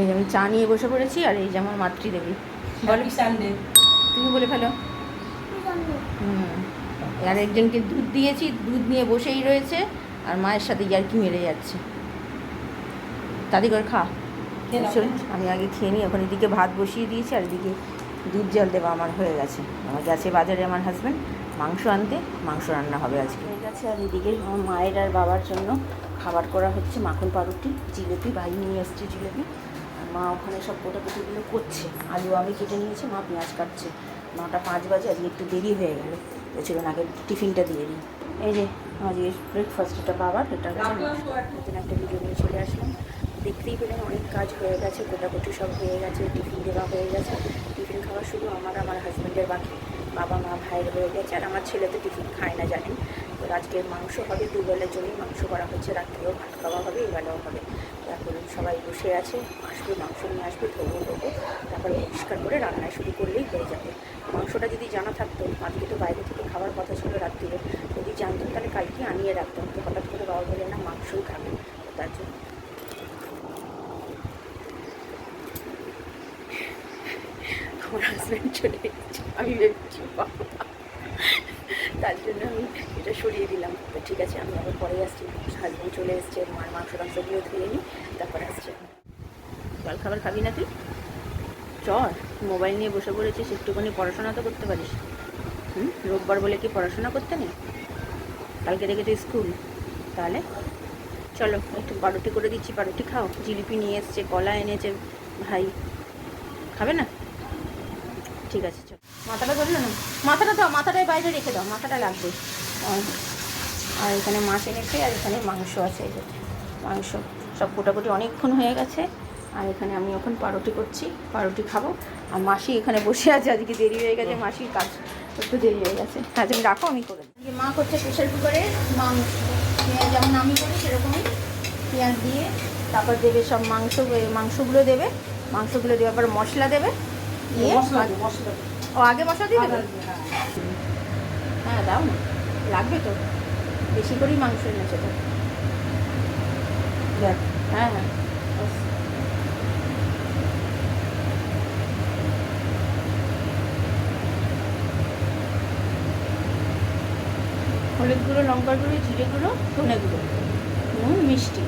যে আমি চা নিয়ে বসে পড়েছি, আর এই যে আমার মাতৃদেবী। বলো, তুমি বলে ফেলো। আর একজনকে দুধ দিয়েছি, দুধ নিয়ে বসেই রয়েছে, আর মায়ের সাথে ইয়ার্কি মেরে যাচ্ছে। তাদের করে খা। আমি আগে খেয়ে নিই। এখন এদিকে ভাত বসিয়ে দিয়েছি, আর এদিকে দুধ জল দেওয়া আমার হয়ে গেছে। আমার গেছে বাজারে আমার হাজব্যান্ড মাংস আনতে, মাংস রান্না হবে আজকে হয়ে গেছে। আর এদিকে আমার মায়ের আর বাবার জন্য খাবার করা হচ্ছে, মাখন পাউরুটি, জিলেপি, ভাই নিয়ে এসছে জিলেপি। আর মা ওখানে সব কোটাকুটিগুলো করছে। আলু আমি কেটে নিয়েছি, মা পেঁয়াজ কাটছে। 9টা 5 বাজে, আজকে একটু দেরি হয়ে গেল, বলছিল আগে টিফিনটা দিয়ে দিই। এই যে আজকে ব্রেকফাস্ট, এটা বাবার, এটা নতুন একটা ভিডিও নিয়ে চলে আসলাম। দেখতেই পেলেন অনেক কাজ হয়ে গেছে, কোটাকুটি সব হয়ে গেছে, টিফিন দেওয়া হয়ে গেছে। টিফিন খাওয়া শুধু আমার হাজব্যান্ডের বাকি, বাবা মা ভাইয়ের হয়ে গেছে। আর আমার ছেলে তো টিফিন খায় না জানেন। তো আজকে মাংস হবে, দুবেলার জন্যই মাংস করা হচ্ছে, রাত্রেও ভাত খাওয়া হবে, এবেলাও হবে। এখন সবাই বসে আছে, আসবে মাংস নিয়ে আসবে, ধোবো, তারপরে পরিষ্কার করে রান্নায় শুরু করলেই হয়ে যাবে। মাংসটা যদি জানা থাকতো, আজকে তো বাইরে থেকে খাওয়ার কথা ছিল রাত্রিরে, যদি জানতাম তাহলে কালকে আনিয়ে রাখতাম। তো হঠাৎ করে বাবা বলে না মাংসই খাবে, তার জন্য আমার হাজব্যান্ড চলে এসেছে। আমি ভেবেছি বাবা, তার জন্য আমি এটা সরিয়ে দিলাম। তো ঠিক আছে, আমি আবার পরে আসছি। হাজব্যান্ড চলে এসছে, মার মাংসগুলো ধুয়ে নিই, তারপরে আসছে। জল খাবার খাবি না তুই? চল, মোবাইল নিয়ে বসে পড়েছিস, একটুখানি পড়াশোনা তো করতে পারিস। রোববার বলে কি পড়াশোনা করতে নেই? কালকে থেকে তো স্কুল। তাহলে চলো, একটু পাউরুটি করে দিচ্ছি, পাউরুটি খাও। জিলিপি নিয়ে এসছে, কলা এনেছে ভাই, খাবে না? ঠিক আছে, চলো। মাথাটা ধরলো না, মাথাটা দাও, মাথাটাই বাইরে রেখে দাও, মাথাটা লাগবে। আর এখানে মাছ এনেছে, আর এখানে মাংস আছে। এই যে মাংস সব কোটাকুটি অনেকক্ষণ হয়ে গেছে। আর এখানে আমি এখন পাউরুটি করছি, পাউরুটি খাবো। আর মাসি এখানে বসে আছে, আজকে দেরি হয়ে গেছে, মাসির কাজ একটু দেরি হয়ে গেছে। হ্যাঁ, তুমি রাখো, আমি করে দিই। মা করছে প্রেশার কুকারে মাংস, পেঁয়াজ যেমন আমি করি সেরকমই পেঁয়াজ দিয়ে, তারপর দেবে সব মাংসগুলো দেবে, মাংসগুলো দেওয়ার পর মশলা দেবে, দিয়ে ও আগে মশলা দিয়ে দেবে। হ্যাঁ দাও না, লাগবে তো, বেশি করেই মাংস এনেছে তো। হ্যাঁ হ্যাঁ, হলুদ গুঁড়ো, লঙ্কার গুঁড়ো, জিরে গুঁড়ো, ধনে গুঁড়ো, নুন, মিষ্টি,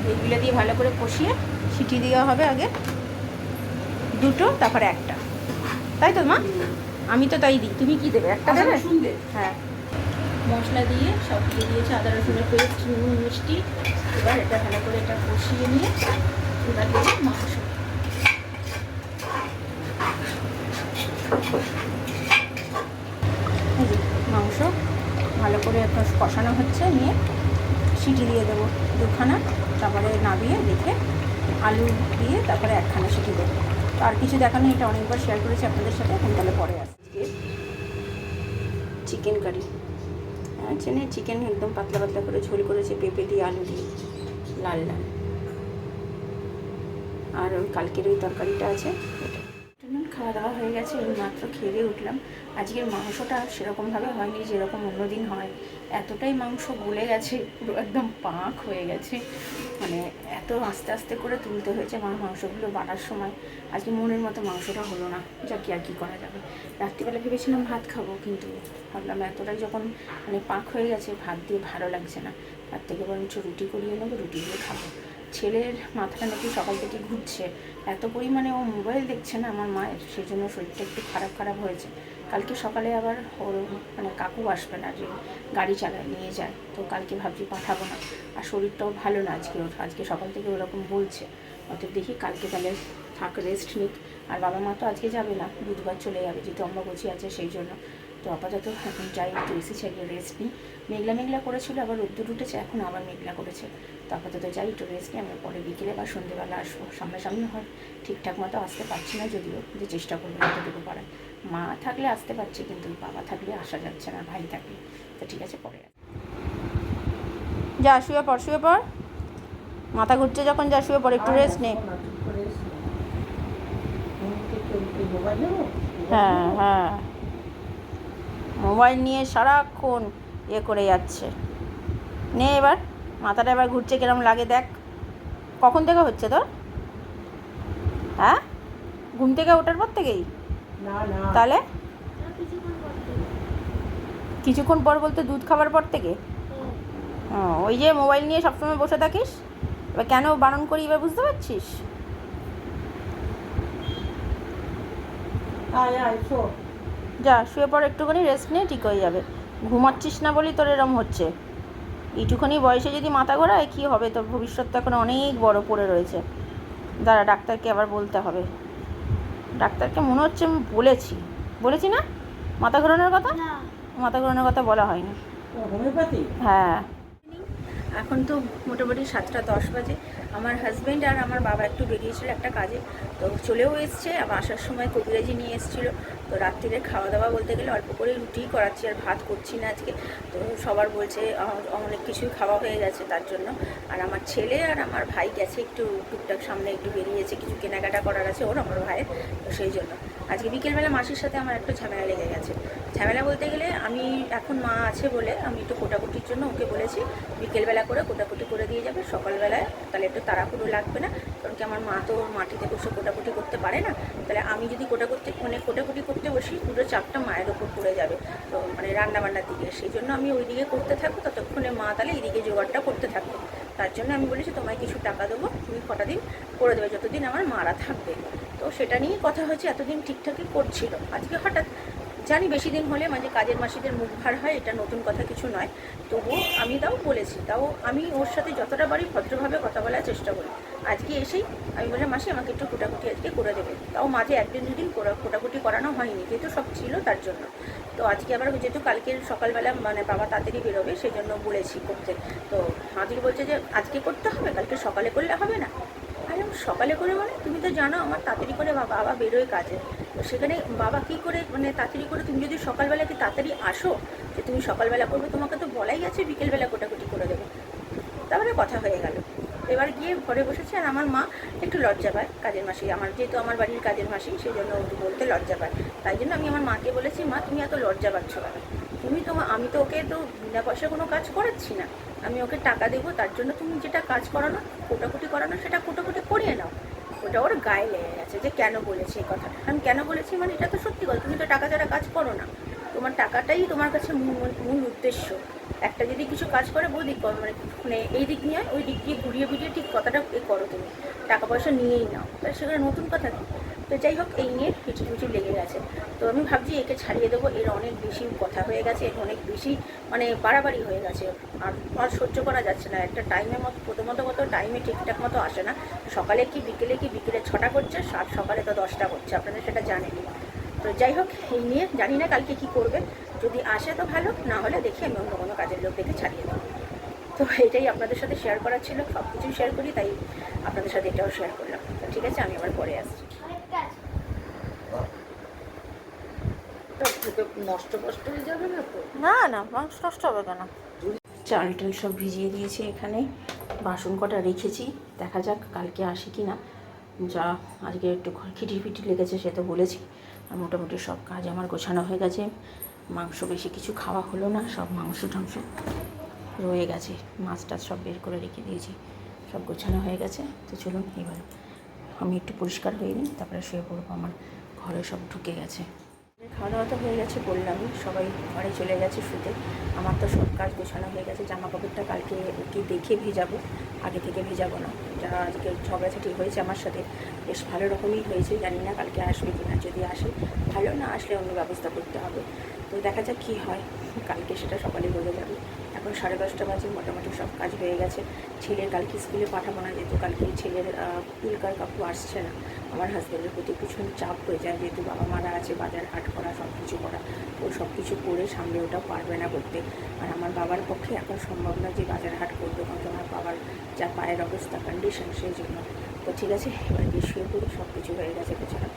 এইগুলো দিয়ে ভালো করে কষিয়ে সিটি দেওয়া হবে। আগে 2টো, তারপরে 1টা, তাই তো মা? আমি তো তাই দিই, তুমি কি দেবে? 1টা দেবে? হ্যাঁ, মশলা দিয়ে সব দিয়ে দিয়েছে, আদা রসুনের পেস্ট, নুন, মিষ্টি। এবার এটা ভালো করে এটা কষিয়ে নিয়ে এবার দেবে মাংস। মাংস ভালো করে একটা কষানো হচ্ছে, নিয়ে সিটি দিয়ে দেবো 2খানা, তারপরে নামিয়ে রেখে আলু দিয়ে তারপরে 1খানা সিটি দেবো। তো আর কিছু দেখানো, এটা অনেকবার শেয়ার করেছি আপনাদের সাথে, এখন তাহলে পরে আজকে চিকেন কারি। হ্যাঁ, চেনে চিকেন একদম পাতলা পাতলা করে ঝোল করেছে, পেঁপে দিয়ে, আলু দিয়ে, লাল লাল। আর ওই কালকের ওই তরকারিটা আছে, এটা। খাওয়া দাওয়া হয়ে গেছে, এই মাত্র খেয়ে উঠলাম। আজকের মাংসটা সেরকমভাবে হয়নি যেরকম অন্যদিন হয়। এতটাই মাংস গলে গেছে, পুরো একদম পাক হয়ে গেছে, মানে এত আস্তে আস্তে করে তুলতে হয়েছে মাংসগুলো বাটার সময়। আজকে মনের মতো মাংসটা হলো না, যা কি আর কী করা যাবে। রাত্রিবেলা ভেবেছিলাম ভাত খাবো, কিন্তু ভাবলাম এতটাই যখন মানে পাক হয়ে গেছে, ভাত দিয়ে ভালো লাগছে না, তার থেকে বরঞ্চ রুটি করিয়ে নেবো, রুটি দিয়ে খাবো। ছেলের মাথাটা নাকি সকাল থেকে ঘুরছে, এত পরিমাণে ও মোবাইল দেখছে না আমার মায়ের, সেই জন্য শরীরটা একটু খারাপ হয়েছে। কালকে সকালে আবার ওর মানে কাকু আসবে না, যে গাড়ি চালায় নিয়ে যায়, তো কালকে ভাবছি পাঠাবো না। আর শরীরটাও ভালো না আজকে ওর, আজকে সকাল থেকে ওরকম বলছে। অতএব দেখি কালকে তাহলে থাক, রেস্ট নিক। আর বাবা মা তো আজকে যাবে না, বুধবার চলে যাবে, যেহেতু অম্বুবাচী আছে সেই জন্য। তো আপাতত এখন যাই, একটু এসি চালিয়ে রেস্ট নিই। মেঘলা করেছিল, আবার রোদ্দুর উঠেছে, এখন আবার মেঘলা করেছে। তো আপাতত যাই, একটু রেস্ট নিই। আমি পরে বিকেলে বা সন্ধ্যেবেলা আসবো। সামনাসামনি হয় ঠিকঠাক মতো আসতে পারছি না, যদিও যে চেষ্টা করবো যতটুকু পারায়। মা থাকলে আসতে পারছি, কিন্তু বাবা থাকলে আসা যাচ্ছে না, ভাই থাকলে। তো ঠিক আছে, পরে যা, শুয়ে পড়, মাথা ঘুরছে যখন, যা শুয়ে পড়, একটু রেস্ট নে। হ্যাঁ হ্যাঁ, মোবাইল নিয়ে সারাক্ষণ করে যাচ্ছে। নে এবার, মাথাটা এবার ঘুরছে, কিরম লাগে দেখ। কখন থেকে হচ্ছে তোর? হ্যাঁ, ঘুম থেকে ওঠার পর থেকেই? না না, তাহলে কিছুক্ষণ পর বলতে দুধ খাবার পর থেকে? ও, ওই যে মোবাইল নিয়ে সবসময় বসে থাকিস, এবার কেন বারণ করি এবার বুঝতে পারছিস? আয় আয় শো। যা শুয়ে পর, একটুখানি রেস্ট নিয়ে ঠিক হয়ে যাবে। ঘুমাচ্ছিস না বলেই তোর এরম হচ্ছে। এইটুখানি বয়সে যদি মাথা ঘোরায় কী হবে? তোর ভবিষ্যৎ তো এখন অনেক বড় পড়ে রয়েছে। দাঁড়া, ডাক্তারকে আবার বলতে হবে। ডাক্তারকে মনে হচ্ছে আমি বলেছি না মাথা ঘোরানোর কথা? মাথা ঘোরানোর কথা বলা হয়নি। হোমিওপ্যাথি? হ্যাঁ। এখন তো মোটামুটি 7টা 10 বাজে। আমার হাজব্যান্ড আর আমার বাবা একটু বেরিয়েছিল একটা কাজে, তো চলেও এসছে। আবার আসার সময় কবিরাজি নিয়ে এসেছিলো। তো রাত্রিরে খাওয়া দাওয়া বলতে গেলে অল্প করে রুটিই করাচ্ছি, আর ভাত করছি না আজকে। তো সবার বলছে অনেক কিছুই খাওয়া হয়ে গেছে তার জন্য। আর আমার ছেলে আর আমার ভাই গেছে একটু টুকটাক, সামনে একটু বেরিয়েছে, কিছু কেনাকাটা করার আছে ওর, আমার ভাইয়ের। তো সেই জন্য আজকে বিকেলবেলা মাসির সাথে আমার একটু ঝামেলা লেগে গেছে। ঝামেলা বলতে গেলে আমি এখন মা আছে বলে আমি একটু কোটাকুটির জন্য ওকে বলেছি বিকেলবেলা করে কোটাকুটি করে দিয়ে যাবে, সকালবেলায় তাহলে একটু তাড়াহুড়ো লাগবে না। কারণ কি আমার মা তো মাটিতে বসে কোটাকুটি করতে পারে না। তাহলে আমি যদি কোটাকুটি করতে বসি, পুরো চাপটা মায়ের ওপর পড়ে যাবে, তো মানে রান্নাবান্নার দিকে। সেই জন্য আমি ওই দিকে করতে থাকবো, ততক্ষণে মা তাহলে এইদিকে জোগাড়টা করতে থাকবো। তার জন্য আমি বলেছি তোমায় কিছু টাকা দেবো, তুমি কটা দিন করে দেবে, যতদিন আমার মারা থাকবে। তো সেটা নিয়েই কথা হয়েছে, এতদিন ঠিকঠাকই করছিল। আজকে হঠাৎ জানি বেশি দিন হলে মানে কাজের মাসিদের মুখ ভার হয়, এটা নতুন কথা কিছু নয়। তবুও আমি বলেছি, আমি ওর সাথে যতটা পারি ভদ্রভাবে কথা বলার চেষ্টা করি। আজকে এসেই আমি বললাম মাসি আমাকে একটু কোটাকুটি আজকে করে দেবে। তাও মাঝে একদিন দুদিন কোটাকুটি করানো হয়নি, যেহেতু সব ছিল তার জন্য। তো আজকে আবার যেহেতু কালকে সকালবেলা মানে বাবা তাড়াতাড়ি বেরোবে, সেই জন্য বলেছি করতে। তো আজকে বলছে যে আজকে করতে হবে, কালকে সকালে করলে হবে না। আরে সকালে করে মানে তুমি তো জানো আমার তাড়াতাড়ি করে বাবা বেরোয় কাজে। তো সেখানে বাবা কী করে মানে তাড়াতাড়ি করে, তুমি যদি সকালবেলা কি তাড়াতাড়ি আসো যে তুমি সকালবেলা করবে, তোমাকে তো বলাই আছে বিকেলবেলা কোটাকুটি করে দেবে। তারপরে কথা হয়ে গেল। এবার গিয়ে ঘরে বসেছে, আর আমার মা একটু লজ্জা পায়, কাজের মাসি আমার, যেহেতু আমার বাড়ির কাজের মাসি, সেই জন্য একটু বলতে লজ্জা পায়। তাই জন্য আমি আমার মাকে বলেছি, মা তুমি এত লজ্জা পাচ্ছ কেন? আমি তো ওকে তো বিনা পয়সা কোনো কাজ করাচ্ছি না, আমি ওকে টাকা দেবো, তার জন্য তুমি যেটা কাজ করানো কোটাকুটি করানো সেটা কোটাকুটি করিয়ে নাও। ওটা ওর গায়ে লেগে গেছে যে কেন বলেছি এই কথাটা। আমি কেন বলেছি মানে এটা তো সত্যি কথা, তুমি তো টাকা ছাড়া কাজ করো না, তোমার টাকাটাই তোমার কাছে মূল উদ্দেশ্য। একটা যদি কিছু কাজ করে বৌদি মানে এই দিক নিয়ে ওই দিক দিয়ে ঘুরিয়ে ফিরিয়ে ঠিক কথাটা করো, তুমি টাকা পয়সা নিয়েই নাও, তাই সেখানে নতুন কথা কি? তো যাই হোক, এই নিয়ে পিছু লেগে গেছে। তো আমি ভাবছি একে ছাড়িয়ে দেবো, এর অনেক বেশি কথা হয়ে গেছে, এর অনেক বেশি মানে বাড়াবাড়ি হয়ে গেছে। আর সহ্য করা যাচ্ছে না। একটা টাইমের মতো প্রথমত টাইমে ঠিকঠাক মতো আসে না। সকালে কি বিকেলে 6টা করছে, সকালে তো 10টা করছে, আপনারা সেটা জানেনই। তো যাই হোক, এই নিয়ে জানি না কালকে কি করবে। যদি আসে তো ভালো, না হলে দেখি আমি অন্য কোনো কাজের লোক দেখে ছাড়িয়ে দেবো। তো এটাই আপনাদের সাথে শেয়ার করার ছিল, সব কিছুই শেয়ার করি, তাই আপনাদের সাথে এটাও শেয়ার করলাম। তো ঠিক আছে, আমি আবার পরে আসছি। নষ্ট হয়ে যাবে না তো? না মাংস নষ্ট হবে কেন? চাল টাল সব ভিজিয়ে দিয়েছি, এখানে বাসন কটা রেখেছি, দেখা যাক কালকে আসে কি না। যা আজকে একটু খিটিপিটি লেগেছে সে তো বলেছি। আর মোটামুটি সব কাজ আমার গোছানো হয়ে গেছে। মাংস বেশি কিছু খাওয়া হলো না, সব মাংস টাংস রয়ে গেছে, মাছ টাছ সব বের করে রেখে দিয়েছি, সব গোছানো হয়ে গেছে। তো চলুন এবার আমি একটু পরিষ্কার হয়ে নিই, তারপরে শুয়ে পড়বো। আমার ঘরে সব ঢুকে গেছে। খাওয়া দাওয়া তো হয়ে গেছে বললামই, সবাই ঘরে চলে গেছে শুতে। আমার তো সব কাজ গোছানো হয়ে গেছে। জামা কাপড়টা কালকে কি দেখে ভেজাবো, আগে থেকে ভেজাবো না। যারা আজকে ঝগড়াঝাটি হয়েছে আমার সাথে, বেশ ভালো রকমই হয়েছে, জানি না কালকে আসবে কি না। যদি আসে ভালো, না আসলে অন্য ব্যবস্থা করতে হবে। তো দেখা যাক কী হয়, কালকে সেটা সকালে বোঝা যাবে। এখন 10:30 বাজে, মোটামুটি সব কাজ হয়ে গেছে। ছেলের কালকে স্কুলে পাঠাবো না, যেহেতু কালকে ছেলের পুলকার কাকু আসছে না। আমার হাজব্যান্ডের প্রতি ভীষণ চাপ হয়ে যায়, যেহেতু বাবা মারা আছে, বাজার হাট করা, সব কিছু করা। ও সব কিছু করে সামনে ওটা পারবে না করতে। আর আমার বাবার পক্ষে এখন সম্ভব না যে বাজার হাট করবে, কারণ আমার বাবার যা পায়ের অবস্থা কন্ডিশন, সেই জন্য। তো ঠিক আছে, এবার গিয়ে শুয়ে পড়ি, সব কিছু হয়ে গেছে গোছানো।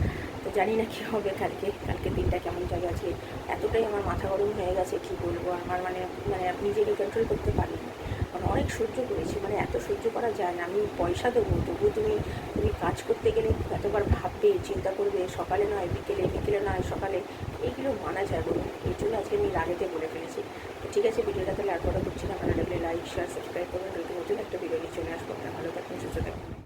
তো জানি না কী হবে কালকে দিনটা কেমন যাবে। আজকে এতটাই আমার মাথা গরম হয়ে গেছে, কি বলবো। আমার মানে নিজেকে কন্ট্রোল করতে পারিনি। কারণ অনেক সহ্য করেছি, মানে এত সহ্য করা যায় না। আমি পয়সা দেবো, তবুও তুমি কাজ করতে গেলে এতবার ভাববে, চিন্তা করবে, সকালে নয় বিকেলে, বিকেলে নয় সকালে, এইগুলো মানা যায় বলুন। এই জন্য আজকে আমি রাগেতে বলে ফেলেছি। তো ঠিক আছে, ভিডিওটা তাহলে আর বড় করছি না। ভালো লাগলে লাইক শেয়ার সাবস্ক্রাইব করবেন। নতুন একটা ভিডিও নিয়ে চলে আসবো। আপনারা ভালো থাকবেন, সুস্থ থাকবেন।